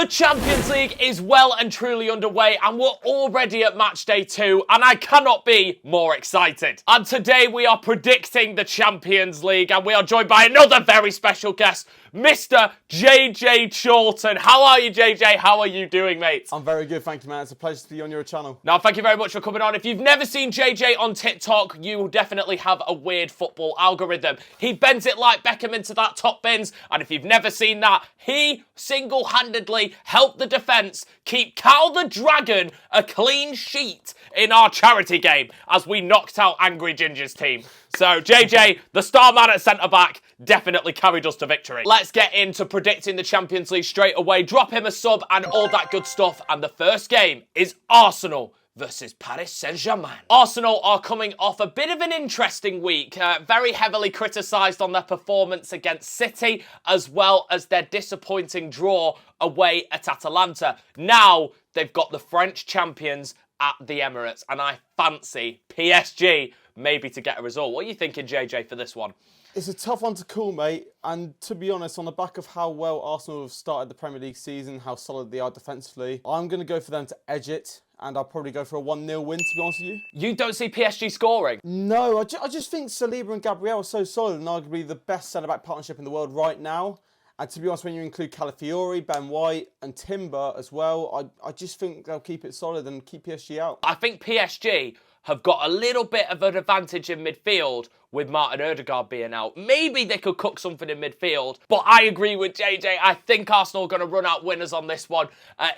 The Champions League is well and truly underway and we're already at match day 2 and I cannot be more excited. And today we are predicting the Champions League and we are joined by another very special guest, Mr. JJ Charlton. How are you, JJ? How are you doing, mate? I'm very good, thank you, man. It's a pleasure to be on your channel. Now, thank you very much for coming on. If you've never seen JJ on TikTok, you definitely have a weird football algorithm. He bends it like Beckham into that top bins, and if you've never seen that, he single-handedly helped the defence keep Cal the Dragon a clean sheet in our charity game as we knocked out Angry Ginger's team. So, JJ, the star man at centre-back, definitely carried us to victory. Let's get into predicting the Champions League straight away. Drop him a sub and all that good stuff. And the first game is Arsenal versus Paris Saint-Germain. Arsenal are coming off a bit of an interesting week, very heavily criticised on their performance against City, as well as their disappointing draw away at Atalanta. Now, they've got the French champions at the Emirates, and I fancy PSG maybe to get a result. What are you thinking, JJ, for this one? It's a tough one to call, mate. And to be honest, on the back of how well Arsenal have started the Premier League season, how solid they are defensively, I'm going to go for them to edge it. And I'll probably go for a 1-0 win, to be honest with you. You don't see PSG scoring? No, I just think Saliba and Gabriel are so solid and arguably the best centre-back partnership in the world right now. And to be honest, when you include Calafiori, Ben White and Timber as well, I just think they'll keep it solid and keep PSG out. I think PSG have got a little bit of an advantage in midfield with Martin Odegaard being out. Maybe they could cook something in midfield, but I agree with JJ. I think Arsenal are going to run out winners on this one,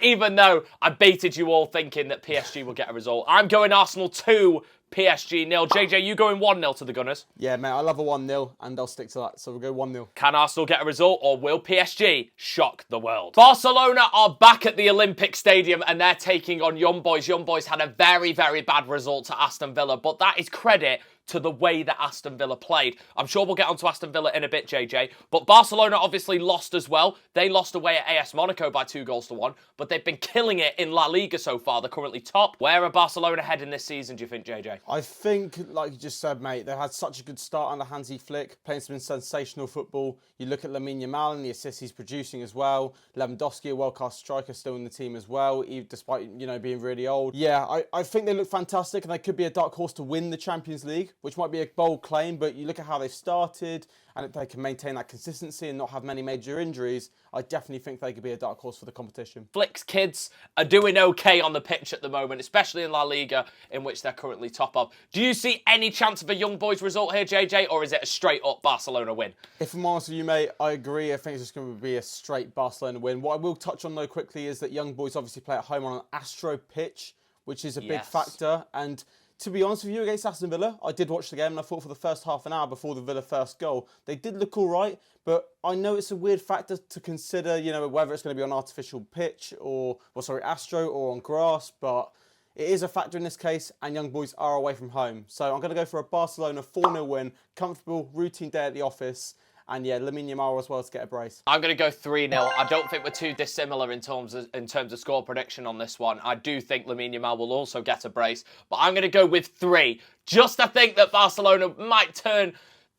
even though I baited you all thinking that PSG will get a result. I'm going Arsenal 2, PSG 0. JJ, you going 1-0 to the Gunners? Yeah, mate, I love a 1-0 and I'll stick to that. So we'll go 1-0. Can Arsenal get a result or will PSG shock the world? Barcelona are back at the Olympic Stadium and they're taking on Young Boys. Young Boys had a very, very bad result to Aston Villa, but that is credit to the way that Aston Villa played. I'm sure we'll get onto Aston Villa in a bit, JJ, but Barcelona obviously lost as well. They lost away at AS Monaco by 2-1, but they've been killing it in La Liga so far. They're currently top. Where are Barcelona heading this season, do you think, JJ? I think, like you just said, mate, they had such a good start under Hansi Flick, playing some sensational football. You look at Lamine Yamal and the assists he's producing as well. Lewandowski, a world-class striker, still in the team as well, despite, being really old. Yeah, I think they look fantastic and they could be a dark horse to win the Champions League, which might be a bold claim, but you look at how they've started and if they can maintain that consistency and not have many major injuries, I definitely think they could be a dark horse for the competition. Flick's kids are doing okay on the pitch at the moment, especially in La Liga, in which they're currently top of. Do you see any chance of a Young Boys result here, JJ, or is it a straight-up Barcelona win? If I'm honest with you, mate, I agree. I think it's just going to be a straight Barcelona win. What I will touch on, though, quickly is that Young Boys obviously play at home on an Astro pitch, which is a big factor, and to be honest with you, against Aston Villa, I did watch the game and I thought for the first half an hour before the Villa first goal, they did look all right, but I know it's a weird factor to consider, whether it's going to be on artificial pitch Astro or on grass, but it is a factor in this case and Young Boys are away from home. So I'm going to go for a Barcelona 4-0 win, comfortable, routine day at the office. And yeah, Lamine Yamal as well to get a brace. I'm going to go 3-0. I don't think we're too dissimilar in terms of score prediction on this one. I do think Lamine Yamal will also get a brace, but I'm going to go with 3. Just to think that Barcelona might turn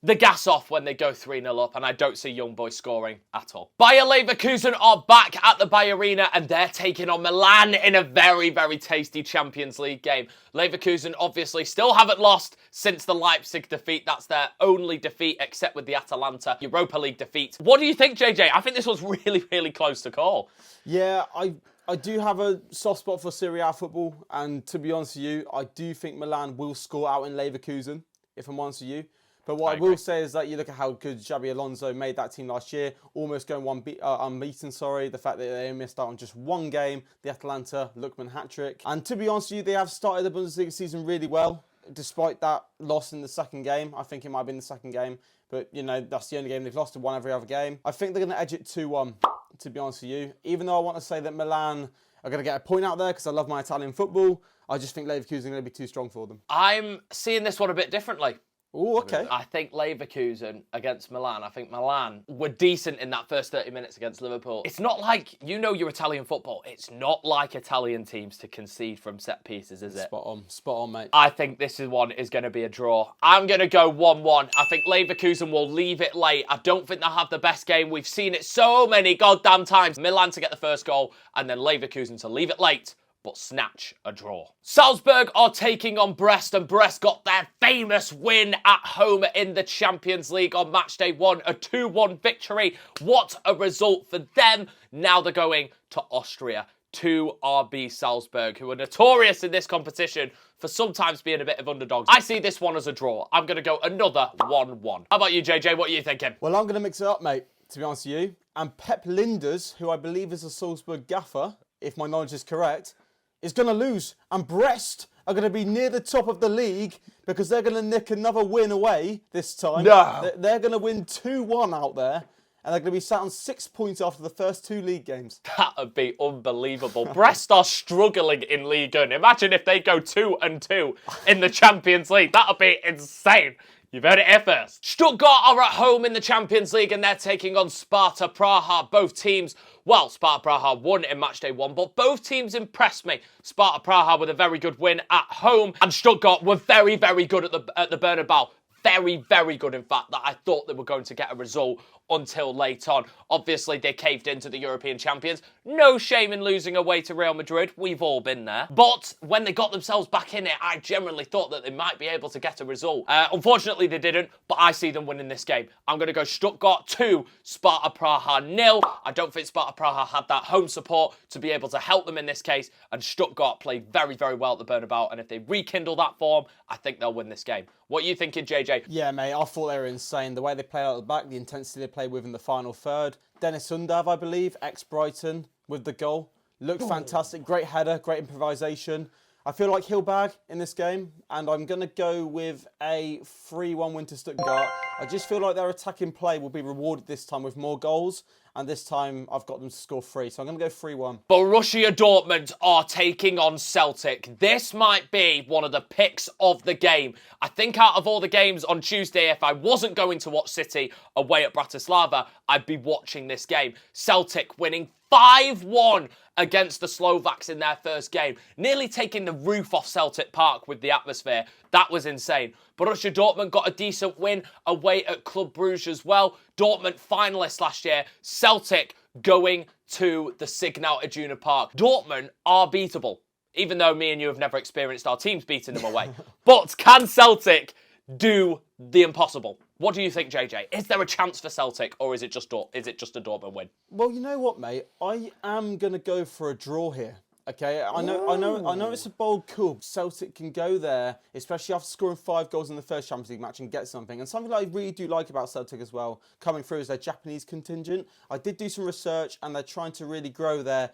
the gas off when they go 3-0 up, and I don't see Young Boys scoring at all. Bayer Leverkusen are back at the Bayer Arena, and they're taking on Milan in a very, very tasty Champions League game. Leverkusen obviously still haven't lost since the Leipzig defeat. That's their only defeat, except with the Atalanta Europa League defeat. What do you think, JJ? I think this was really, really close to call. Yeah, I do have a soft spot for Serie A football, and to be honest with you, I do think Milan will score out in Leverkusen, if I'm honest with you. But what I will say is that you look at how good Xabi Alonso made that team last year, almost going unbeaten, the fact that they missed out on just one game, the Atalanta Lookman hat-trick. And to be honest with you, they have started the Bundesliga season really well, despite that loss in the second game. I think it might have been the second game, but, that's the only game they've lost. They've won every other game. I think they're going to edge it 2-1, to be honest with you. Even though I want to say that Milan are going to get a point out there because I love my Italian football, I just think Leverkusen are going to be too strong for them. I'm seeing this one a bit differently. Oh, okay. I think Leverkusen against Milan. I think Milan were decent in that first 30 minutes against Liverpool. It's not like, you know your Italian football. It's not like Italian teams to concede from set pieces, is it? Spot on, mate. I think this one is going to be a draw. I'm going to go 1-1. I think Leverkusen will leave it late. I don't think they'll have the best game. We've seen it so many goddamn times. Milan to get the first goal and then Leverkusen to leave it late, but snatch a draw. Salzburg are taking on Brest, and Brest got their famous win at home in the Champions League on match day 1, a 2-1 victory. What a result for them. Now they're going to Austria, to RB Salzburg, who are notorious in this competition for sometimes being a bit of underdogs. I see this one as a draw. I'm going to go another 1-1. How about you, JJ? What are you thinking? Well, I'm going to mix it up, mate, to be honest with you. And Pep Linders, who I believe is a Salzburg gaffer, if my knowledge is correct, is going to lose. And Brest are going to be near the top of the league because they're going to nick another win away this time. No. They're going to win 2-1 out there. And they're going to be sat on 6 points after the first 2 league games. That would be unbelievable. Brest are struggling in Ligue 1. Imagine if they go 2-2 in the Champions League. That would be insane. You've heard it here first. Stuttgart are at home in the Champions League and they're taking on Sparta Praha. Both teams, well, Sparta Praha won in match day 1, but both teams impressed me. Sparta Praha with a very good win at home, and Stuttgart were very, very good at the Bernabeu. Very, very good, in fact, that I thought they were going to get a result until late on. Obviously, they caved into the European champions. No shame in losing away to Real Madrid. We've all been there. But when they got themselves back in it, I generally thought that they might be able to get a result. Unfortunately, they didn't, but I see them winning this game. I'm going to go Stuttgart 2, Sparta Praha 0. I don't think Sparta Praha had that home support to be able to help them in this case, and Stuttgart played very, very well at the Bernabeu, and if they rekindle that form, I think they'll win this game. What are you thinking, JJ? Yeah, mate, I thought they were insane. The way they played out the back, the intensity they played with in the final third. Dennis Undav, I believe, ex-Brighton, with the goal. Looked fantastic. Great header, great improvisation. I feel like he'll bag in this game, and I'm going to go with a 3-1 win to Stuttgart. I just feel like their attacking play will be rewarded this time with more goals, and this time I've got them to score 3, so I'm going to go 3-1. Borussia Dortmund are taking on Celtic. This might be one of the picks of the game. I think out of all the games on Tuesday, if I wasn't going to watch City away at Bratislava, I'd be watching this game. Celtic winning 5-1 against the Slovaks in their first game, nearly taking the roof off Celtic Park with the atmosphere. That was insane. Borussia Dortmund got a decent win away at Club Brugge as well. Dortmund finalists last year. Celtic going to the Signal Iduna Park. Dortmund are beatable, even though me and you have never experienced our teams beating them away. But can Celtic do the impossible? What do you think, JJ? Is there a chance for Celtic, or is it just a Dortmund win? Well, you know what, mate? I am going to go for a draw here. Okay, I know it's a bold call. Celtic can go there, especially after scoring 5 goals in the first Champions League match, and get something. And something that I really do like about Celtic as well, coming through, is their Japanese contingent. I did do some research, and they're trying to really grow their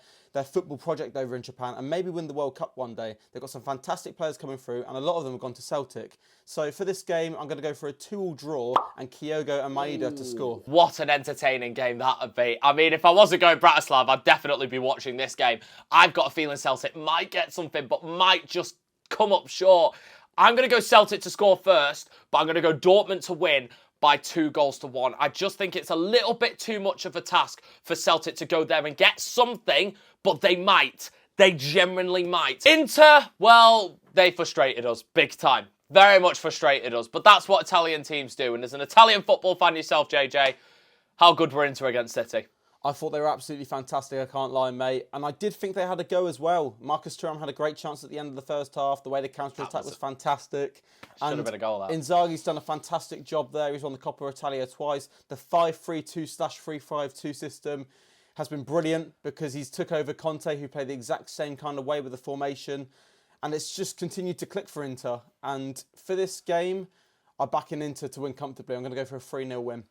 football project over in Japan and maybe win the World Cup one day. They've got some fantastic players coming through, and a lot of them have gone to Celtic. So for this game, I'm going to go for a 2-2 draw and Kyogo and Maeda to score. What an entertaining game that would be. I mean, if I wasn't going Bratislava, I'd definitely be watching this game. I've got a feeling Celtic might get something, but might just come up short. I'm going to go Celtic to score first, but I'm going to go Dortmund to win by 2-1. I just think it's a little bit too much of a task for Celtic to go there and get something, but they might. They genuinely might. Inter, well, they frustrated us big time. Very much frustrated us, but that's what Italian teams do. And as an Italian football fan yourself, JJ, how good were Inter against City? I thought they were absolutely fantastic, I can't lie, mate. And I did think they had a go as well. Marcus Thuram had a great chance at the end of the first half. The way the counter-attack was fantastic. Should have been a goal, that. Inzaghi's done a fantastic job there. He's won the Coppa Italia twice. The 5-3-2/3-5-2 system has been brilliant because he's took over Conte, who played the exact same kind of way with the formation. And it's just continued to click for Inter. And for this game, I'm backing Inter to win comfortably. I'm going to go for a 3-0 win.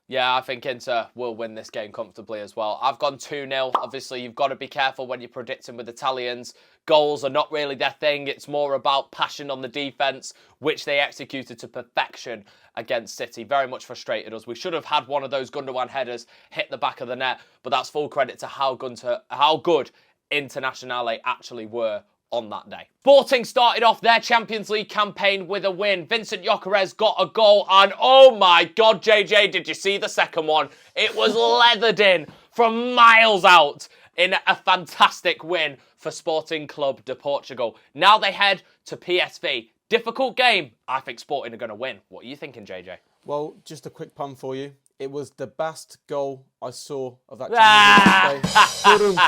Yeah, I think Inter will win this game comfortably as well. I've gone 2-0. Obviously, you've got to be careful when you're predicting with Italians. Goals are not really their thing. It's more about passion on the defence, which they executed to perfection against City. Very much frustrated us. We should have had one of those Gundogan headers hit the back of the net, but that's full credit to how good Internazionale actually were on that day. Sporting started off their Champions League campaign with a win. Vincent Gyökeres got a goal, and oh my God, JJ, did you see the second one? It was leathered in from miles out in a fantastic win for Sporting Club de Portugal. Now they head to PSV. Difficult game. I think Sporting are going to win. What are you thinking, JJ? Well, just a quick pun for you. It was the best goal I saw of that Champions League game.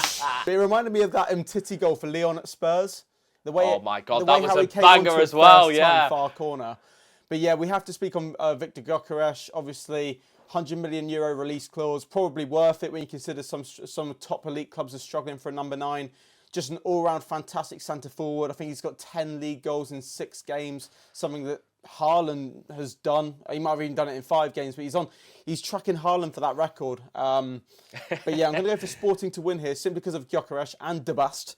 But it reminded me of that Titi goal for Leon at Spurs. Oh my God, that was a banger as well, yeah. Far corner. But yeah, we have to speak on Victor Gyökeres. Obviously, €100 million release clause, probably worth it when you consider some top elite clubs are struggling for a number 9. Just an all-round fantastic centre forward. I think he's got 10 league goals in 6 games, something that Haaland has done. He might have even done it in 5 games, but he's tracking Haaland for that record. But yeah, I'm going to go for Sporting to win here simply because of Gyökeres and De Bast.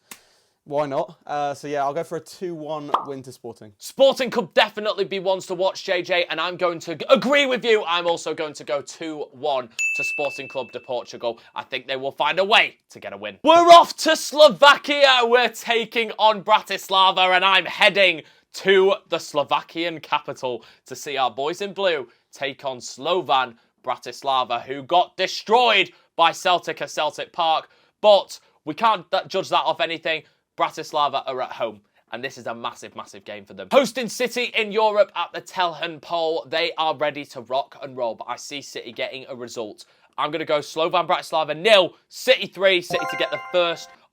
Why not? So yeah, I'll go for a 2-1 win to Sporting. Sporting could definitely be ones to watch, JJ, and I'm going to agree with you. I'm also going to go 2-1 to Sporting Club de Portugal. I think they will find a way to get a win. We're off to Slovakia. We're taking on Bratislava, and I'm heading to the Slovakian capital to see our boys in blue take on Slovan Bratislava, who got destroyed by Celtic at Celtic Park. But we can't judge that off anything. Bratislava are at home, and this is a massive, massive game for them. Hosting City in Europe at the Telhen Pole, they are ready to rock and roll, but I see City getting a result. I'm going to go Slovan Bratislava 0, City 3, City to get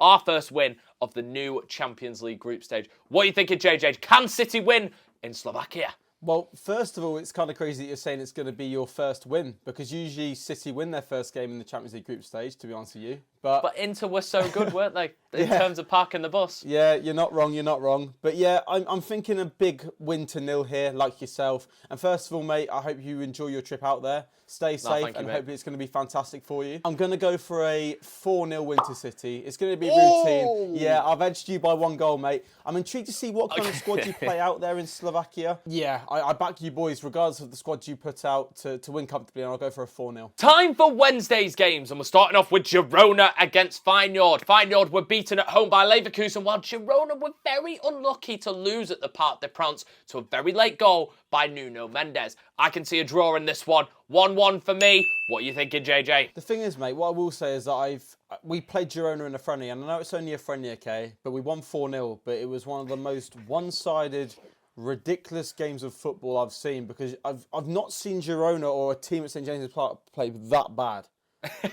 our first win of the new Champions League group stage. What are you thinking, JJ? Can City win in Slovakia? Well, first of all, it's kind of crazy that you're saying it's going to be your first win, because usually City win their first game in the Champions League group stage, to be honest with you. But Inter were so good, weren't they, in terms of parking the bus? Yeah, you're not wrong. But yeah, I'm thinking a big win to 0 here, like yourself. And first of all, mate, I hope you enjoy your trip out there. Stay safe, and hopefully it's going to be fantastic for you. I'm going to go for a 4-0 win to City. It's going to be routine. Yeah, I've edged you by 1 goal, mate. I'm intrigued to see what kind of squad you play out there in Slovakia. Yeah, I back you boys, regardless of the squad you put out, to win comfortably, and I'll go for a 4-0. Time for Wednesday's games, and we're starting off with Girona against Feyenoord. Feyenoord were beaten at home by Leverkusen, while Girona were very unlucky to lose at the Parc des Princes to a very late goal by Nuno Mendes. I can see a draw in this one. 1-1 for me. What are you thinking, JJ? The thing is, mate, what I will say is that we played Girona in a friendly, and I know it's only a friendly, okay, but we won 4-0, but it was one of the most one-sided, ridiculous games of football I've seen, because I've not seen Girona or a team at St James's Park play that bad.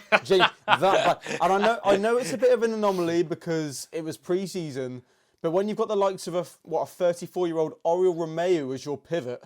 That bad. And I know it's a bit of an anomaly because it was pre-season, but when you've got the likes of a 34-year-old Oriol Romeu as your pivot,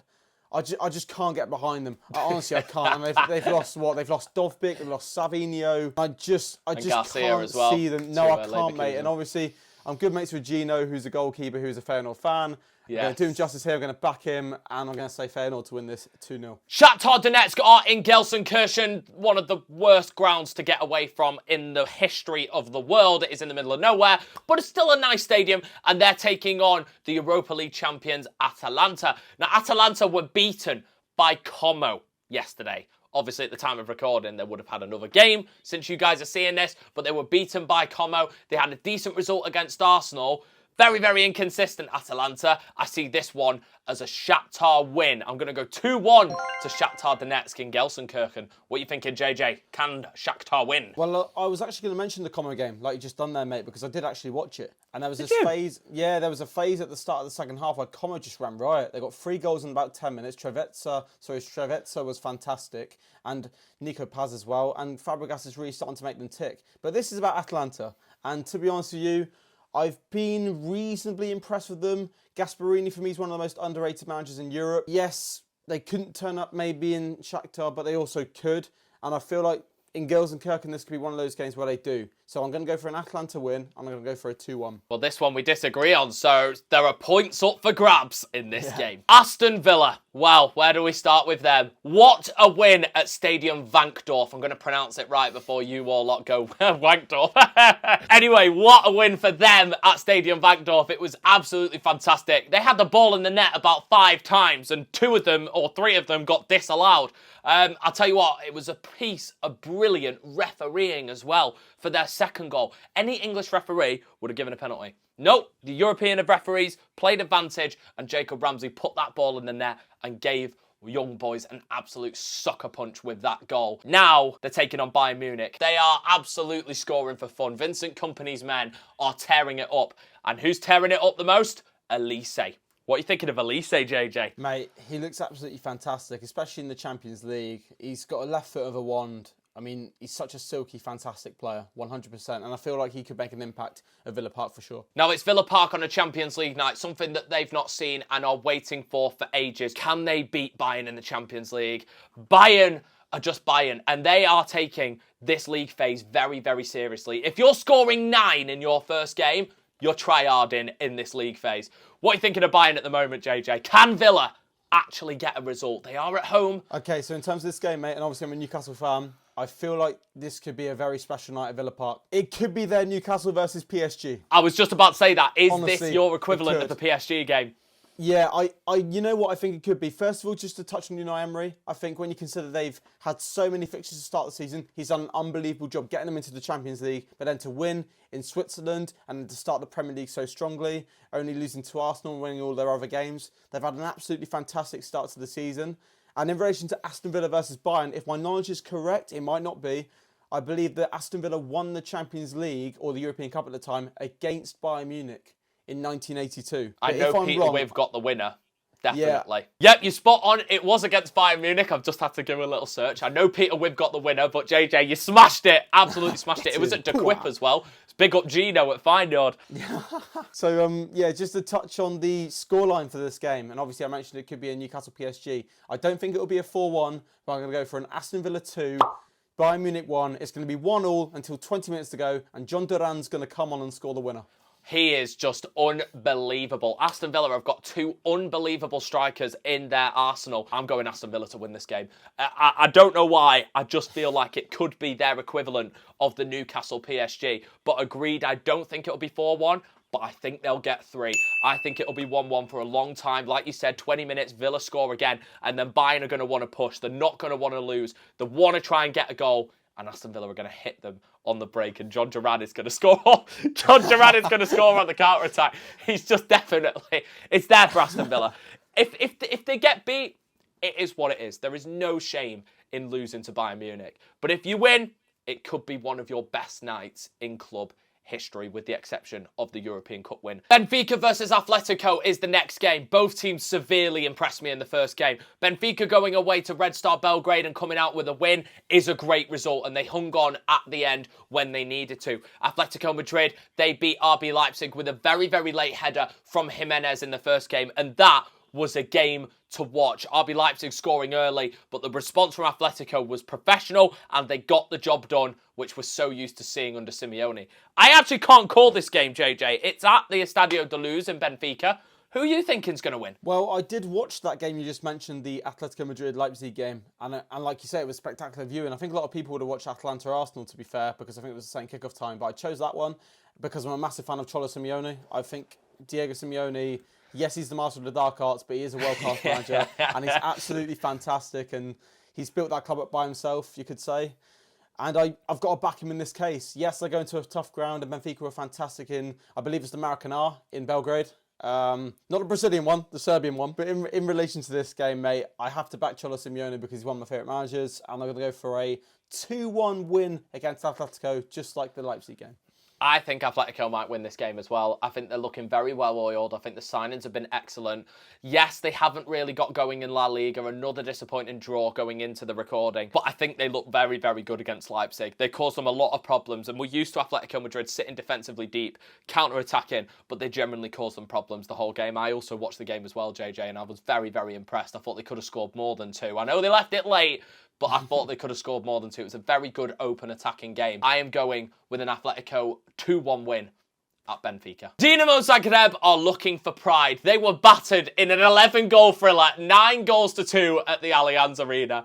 I just can't get behind them. Honestly, I can't. And they've lost what? They've lost Dovbyk, they've lost Savinho. I just can't see them. No, I can't, mate. And obviously, I'm good mates with Gino, who's a goalkeeper, who's a Feyenoord fan. Yeah. I'm going to do him justice here. I'm going to back him, and I'm going to say Feyenoord to win this 2-0. Shakhtar Donetsk are in Gelsenkirchen, one of the worst grounds to get away from in the history of the world. It is in the middle of nowhere, but it's still a nice stadium, and they're taking on the Europa League champions Atalanta. Now, Atalanta were beaten by Como yesterday. Obviously, at the time of recording, they would have had another game since you guys are seeing this, but they were beaten by Como. They had a decent result against Arsenal. Very, very inconsistent Atalanta. I see this one as a Shakhtar win. I'm going to go 2-1 to Shakhtar Donetsk in Gelsenkirchen. What are you thinking, JJ? Can Shakhtar win? Well, I was actually going to mention the Como game, like you just done there, mate, because I did actually watch it. And there was this phase. Yeah, there was a phase at the start of the second half where Como just ran riot. They got 3 goals in about 10 minutes. Trevetsa was fantastic. And Nico Paz as well. And Fabregas is really starting to make them tick. But this is about Atalanta. And to be honest with you, I've been reasonably impressed with them. Gasperini, for me, is one of the most underrated managers in Europe. Yes, they couldn't turn up maybe in Shakhtar, but they also could. And I feel like in Gelsenkirchen, this could be one of those games where they do. So I'm going to go for an Atalanta win. I'm going to go for a 2-1. Well, this one we disagree on, so there are points up for grabs in this game. Aston Villa. Well, where do we start with them? What a win at Stadium Wankdorf. I'm going to pronounce it right before you all lot go Wankdorf. Anyway, what a win for them at Stadium Wankdorf. It was absolutely fantastic. They had the ball in the net about 5 times, and 2 of them or 3 of them got disallowed. I'll tell you what, it was a piece of brilliant refereeing as well for their second goal. Any English referee would have given a penalty. Nope, the European referees played advantage and Jacob Ramsey put that ball in the net and gave young boys an absolute sucker punch with that goal. Now they're taking on Bayern Munich. They are absolutely scoring for fun. Vincent Kompany's men are tearing it up. And who's tearing it up the most? Elise. What are you thinking of Elise, JJ? Mate, he looks absolutely fantastic, especially in the Champions League. He's got a left foot of a wand. I mean, he's such a silky, fantastic player, 100%. And I feel like he could make an impact at Villa Park for sure. Now, it's Villa Park on a Champions League night, something that they've not seen and are waiting for ages. Can they beat Bayern in the Champions League? Bayern are just Bayern, and they are taking this league phase very, very seriously. If you're scoring 9 in your first game, you're tryharding in this league phase. What are you thinking of Bayern at the moment, JJ? Can Villa actually get a result? They are at home. Okay, so in terms of this game, mate, and obviously I'm a Newcastle fan, I feel like this could be a very special night at Villa Park. It could be their Newcastle versus PSG. I was just about to say that. Is Honestly, this your equivalent of the PSG game? Yeah, you know what I think it could be? First of all, just to touch on Unai Emery, I think when you consider they've had so many fixtures to start the season, he's done an unbelievable job getting them into the Champions League, but then to win in Switzerland and to start the Premier League so strongly, only losing to Arsenal and winning all their other games. They've had an absolutely fantastic start to the season. And in relation to Aston Villa versus Bayern, if my knowledge is correct, it might not be, I believe that Aston Villa won the Champions League, or the European Cup at the time, against Bayern Munich in 1982. I know Peter, we've got the winner. Definitely. Yeah. Yep, you're spot on. It was against Bayern Munich. I've just had to give a little search. I know, Peter, we've got the winner, but JJ, you smashed it. Absolutely smashed it. It was at De Quip as well. It's big up Gino at Feyenoord. So, yeah, just to touch on the scoreline for this game, and obviously I mentioned it could be a Newcastle PSG. I don't think it will be a 4-1, but I'm going to go for an Aston Villa 2, Bayern Munich 1. It's going to be 1-1 until 20 minutes to go, and John Duran's going to come on and score the winner. He is just unbelievable. Aston Villa have got 2 unbelievable strikers in their arsenal. I'm going Aston Villa to win this game. I don't know why. I just feel like it could be their equivalent of the Newcastle PSG. But agreed, I don't think it'll be 4-1. But I think they'll get 3. I think it'll be 1-1 for a long time. Like you said, 20 minutes, Villa score again. And then Bayern are going to want to push. They're not going to want to lose. They want to try and get a goal. And Aston Villa are going to hit them on the break. And John Duran is going to score. John Duran is going to score on the counter-attack. He's just definitely... It's there for Aston Villa. If they get beat, it is what it is. There is no shame in losing to Bayern Munich. But if you win, it could be one of your best nights in club history, with the exception of the European Cup win. Benfica versus Atletico is the next game. Both teams severely impressed me in the first game. Benfica going away to Red Star Belgrade and coming out with a win is a great result, and they hung on at the end when they needed to. Atletico Madrid, they beat RB Leipzig with a very, very late header from Jimenez in the first game, and that was a game to watch. RB Leipzig scoring early, but the response from Atletico was professional and they got the job done, which we're so used to seeing under Simeone. I actually can't call this game, JJ. It's at the Estadio de Luz in Benfica. Who are you thinking's going to win? Well, I did watch that game you just mentioned, the Atletico Madrid-Leipzig game. And like you say, it was spectacular viewing. I think a lot of people would have watched Atalanta-Arsenal, to be fair, because I think it was the same kickoff time. But I chose that one because I'm a massive fan of Cholo Simeone. I think Diego Simeone... Yes, he's the master of the dark arts, but he is a world-class manager, and he's absolutely fantastic, and he's built that club up by himself, you could say. And I've got to back him in this case. Yes, they're going to a tough ground, and Benfica were fantastic in, I believe it's the Maracanã in Belgrade. Not the Brazilian one, the Serbian one. But in relation to this game, mate, I have to back Cholo Simeone because he's one of my favourite managers, and I'm going to go for a 2-1 win against Atletico, just like the Leipzig game. I think Atletico might win this game as well. I think they're looking very well oiled. I think the signings have been excellent. Yes, they haven't really got going in La Liga. Another disappointing draw going into the recording. But I think they look very, very good against Leipzig. They caused them a lot of problems. And we're used to Atletico Madrid sitting defensively deep, counter-attacking. But they generally cause them problems the whole game. I also watched the game as well, JJ, and I was very, very impressed. I thought they could have scored more than 2. I know they left it late, but I thought they could have scored more than 2. It was a very good open attacking game. I am going with an Atletico 2-1 win at Benfica. Dinamo Zagreb are looking for pride. They were battered in an 11-goal thriller, 9-2 at the Allianz Arena.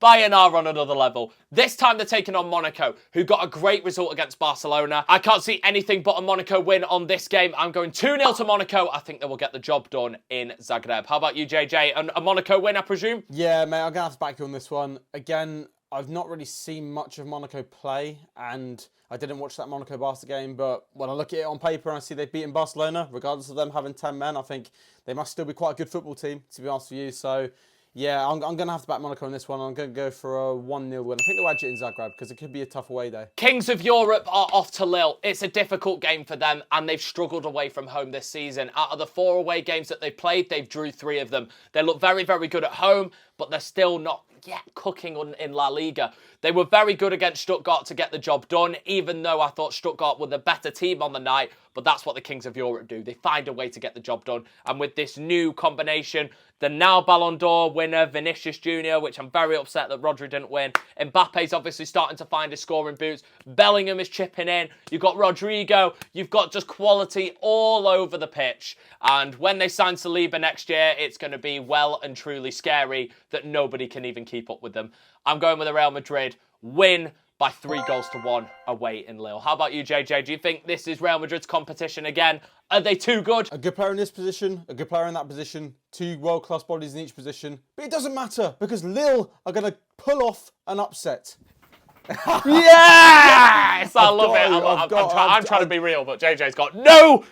Bayern are on another level. This time they're taking on Monaco, who got a great result against Barcelona. I can't see anything but a Monaco win on this game. I'm going 2-0 to Monaco. I think they will get the job done in Zagreb. How about you, JJ? A Monaco win, I presume? Yeah, mate, I'm going to have to back you on this one. Again, I've not really seen much of Monaco play, and I didn't watch that Monaco-Barca game, but when I look at it on paper and I see they've beaten Barcelona, regardless of them having 10 men, I think they must still be quite a good football team, to be honest with you. So, yeah, I'm going to have to back Monaco on this one. I'm going to go for a 1-0 win. I think they'll edge it in Zagreb because it could be a tough away day. Kings of Europe are off to Lille. It's a difficult game for them, and they've struggled away from home this season. Out of the 4 away games that they've played, they've drew 3 of them. They look very, very good at home, but they're still not yet cooking in La Liga. They were very good against Stuttgart to get the job done, even though I thought Stuttgart were the better team on the night, but that's what the Kings of Europe do. They find a way to get the job done, and with this new combination, the now Ballon d'Or winner, Vinicius Jr., which I'm very upset that Rodri didn't win. Mbappe's obviously starting to find his scoring boots. Bellingham is chipping in. You've got Rodrigo. You've got just quality all over the pitch. And when they sign Saliba next year, it's going to be well and truly scary that nobody can even keep up with them. I'm going with the Real Madrid win by 3-1 away in Lille. How about you, JJ? Do you think this is Real Madrid's competition again? Are they too good? A good player in this position, a good player in that position, 2 world-class bodies in each position. But it doesn't matter because Lille are going to pull off an upset. Yes! I love it. I'm trying to be real, but JJ's got no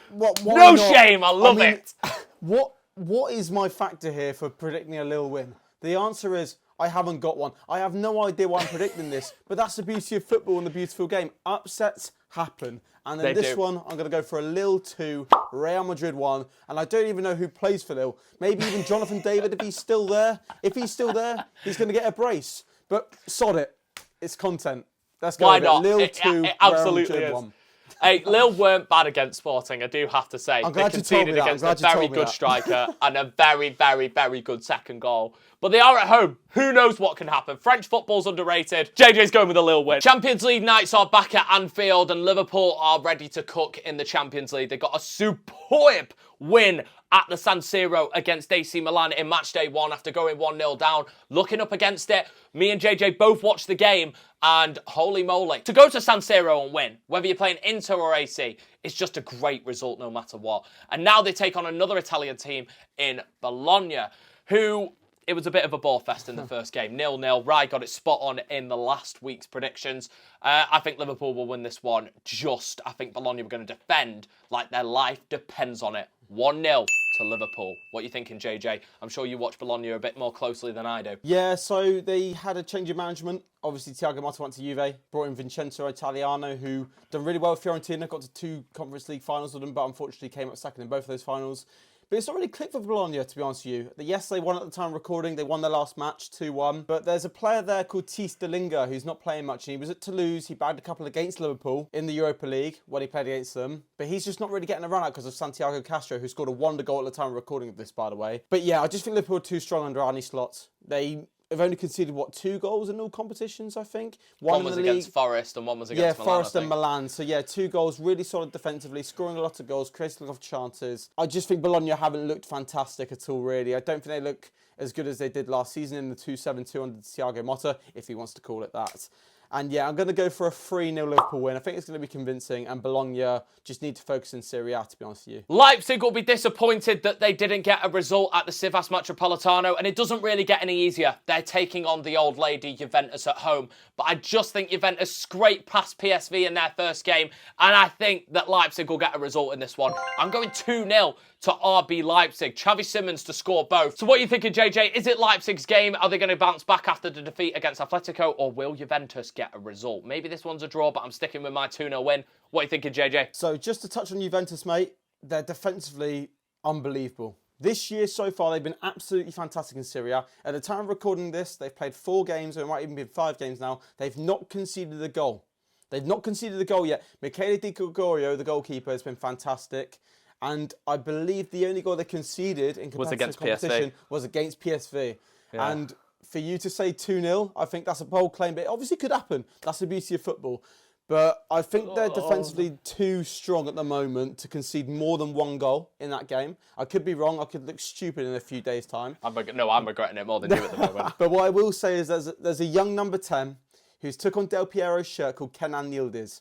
shame. I love it. What is my factor here for predicting a Lille win? The answer is I haven't got one. I have no idea why I'm predicting this, but that's the beauty of football and the beautiful game. Upsets happen. And in this one, I'm going to go for a Lille 2, Real Madrid 1. And I don't even know who plays for Lille. Maybe even Jonathan David if he's still there. If he's still there, he's going to get a brace. But sod it. It's content. Let's go. Why not? Lille 2, it absolutely Real Madrid is. 1. Hey, Lille weren't bad against Sporting, I do have to say. They conceded against a very good striker and a very, very, very good second goal. But they are at home. Who knows what can happen? French football's underrated. JJ's going with a Lille win. Champions League nights are back at Anfield and Liverpool are ready to cook in the Champions League. They got a superb win at the San Siro against AC Milan in match day 1 after going 1-0 down. Looking up against it, me and JJ both watched the game and holy moly. To go to San Siro and win, whether you're playing Inter or AC, it's just a great result no matter what. And now they take on another Italian team in Bologna, who... It was a bit of a ball fest in the first game. 0-0. Rai got it spot on in the last week's predictions. I think Liverpool will win this one. I think Bologna are going to defend like their life depends on it. 1-0 to Liverpool. What are you thinking, JJ? I'm sure you watch Bologna a bit more closely than I do. Yeah, so they had a change of management. Obviously, Thiago Motta went to Juve, brought in Vincenzo Italiano, who done really well with Fiorentina, got to 2 Conference League finals with them, but unfortunately came up second in both of those finals. But it's not really clicked for Bologna, to be honest with you. Yes, they won at the time of recording. They won their last match, 2-1. But there's a player there called Tis Delinga who's not playing much. And he was at Toulouse. He bagged a couple against Liverpool in the Europa League when he played against them. But he's just not really getting a run out because of Santiago Castro, who scored a wonder goal at the time of recording of this, by the way. But yeah, I just think Liverpool are too strong under Arne Slot. They have only conceded, 2 goals in all competitions, I think? One was against Forest and one was against Milan. Yeah, Forest and Milan. So yeah, 2 goals, really solid defensively, scoring a lot of goals, creating a lot of chances. I just think Bologna haven't looked fantastic at all, really. I don't think they look as good as they did last season in the 2-7-2 under Thiago Motta, if he wants to call it that. And yeah, I'm going to go for a 3-0 Liverpool win. I think it's going to be convincing, and Bologna just need to focus in Serie A, to be honest with you. Leipzig will be disappointed that they didn't get a result at the Sivas Metropolitano, and it doesn't really get any easier. They're taking on the old lady Juventus at home, but I just think Juventus scraped past PSV in their first game, and I think that Leipzig will get a result in this one. I'm going 2-0 to RB Leipzig. Xavi Simons to score both. So what are you thinking, JJ? Is it Leipzig's game? Are they going to bounce back after the defeat against Atletico, or will Juventus get a result? Maybe this one's a draw, but I'm sticking with my 2-0 win. What are you thinking, JJ? So just to touch on Juventus, mate, they're defensively unbelievable. This year so far, they've been absolutely fantastic in Serie A. At the time of recording this, they've played 4 games, or it might even be 5 games now. They've not conceded a goal. They've not conceded a goal yet. Michele Di Gregorio, the goalkeeper, has been fantastic. And I believe the only goal they conceded in competitive competition was against PSV. Yeah. And for you to say 2-0, I think that's a bold claim, but it obviously could happen. That's the beauty of football. But I think they're defensively too strong at the moment to concede more than 1 goal in that game. I could be wrong. I could look stupid in a few days' time. I'm regretting it more than you at the moment. But what I will say is there's a young number 10 who's took on Del Piero's shirt called Kenan Yildiz.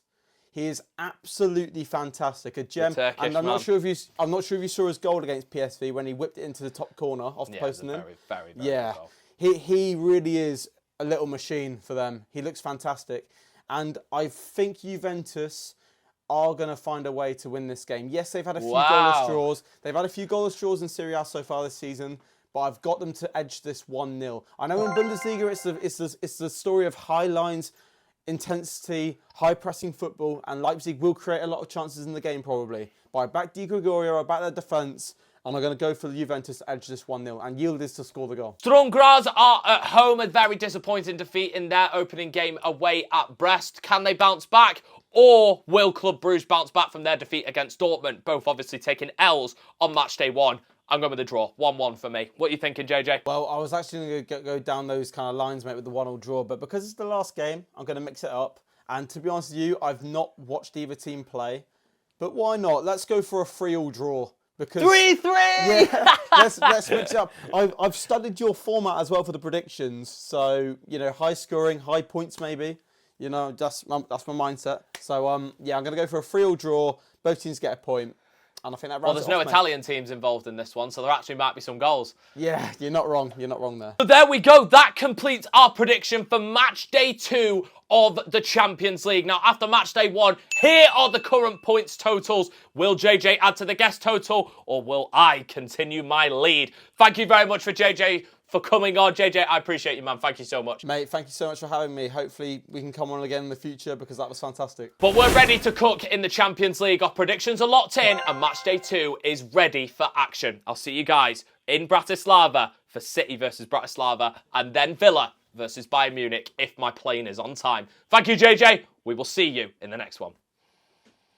He is absolutely fantastic, a gem. And I'm not sure if you saw his goal against PSV when he whipped it into the top corner off the post. Very, very yeah, good goal. He really is a little machine for them. He looks fantastic. And I think Juventus are going to find a way to win this game. Yes, they've had a few goalless draws. They've had a few goalless draws in Serie A so far this season, but I've got them to edge this 1-0. I know in Bundesliga it's the story of high lines, intensity, high-pressing football, and Leipzig will create a lot of chances in the game probably. But I back Di Gregorio, I back their defence, and I'm going to go for the Juventus to edge this 1-0, and Yildiz to score the goal. Sturm Graz are at home, a very disappointing defeat in their opening game away at Brest. Can they bounce back? Or will Club Brugge bounce back from their defeat against Dortmund? Both obviously taking L's on match day 1. I'm going with a draw. 1-1 for me. What are you thinking, JJ? Well, I was actually going to go down those kind of lines, mate, with the 1-1 draw. But because it's the last game, I'm going to mix it up. And to be honest with you, I've not watched either team play. But why not? Let's go for a 3-3 draw. Because 3-3! Yeah, let's mix it up. I've studied your format as well for the predictions. So, you know, high scoring, high points maybe. You know, that's my mindset. So, yeah, I'm going to go for a 3-3 draw. Both teams get a point. And I think that rounds there's it no off, Italian teams involved in this one, so there actually might be some goals. Yeah, you're not wrong. You're not wrong there. So there we go. That completes our prediction for match day 2 of the Champions League. Now, after match day 1, here are the current points totals. Will JJ add to the guest total, or will I continue my lead? Thank you very much for JJ for coming on. JJ, I appreciate you, man. Thank you so much. Mate, thank you so much for having me. Hopefully we can come on again in the future because that was fantastic. But we're ready to cook in the Champions League. Our predictions are locked in and match day 2 is ready for action. I'll see you guys in Bratislava for City versus Bratislava and then Villa versus Bayern Munich if my plane is on time. Thank you, JJ. We will see you in the next one.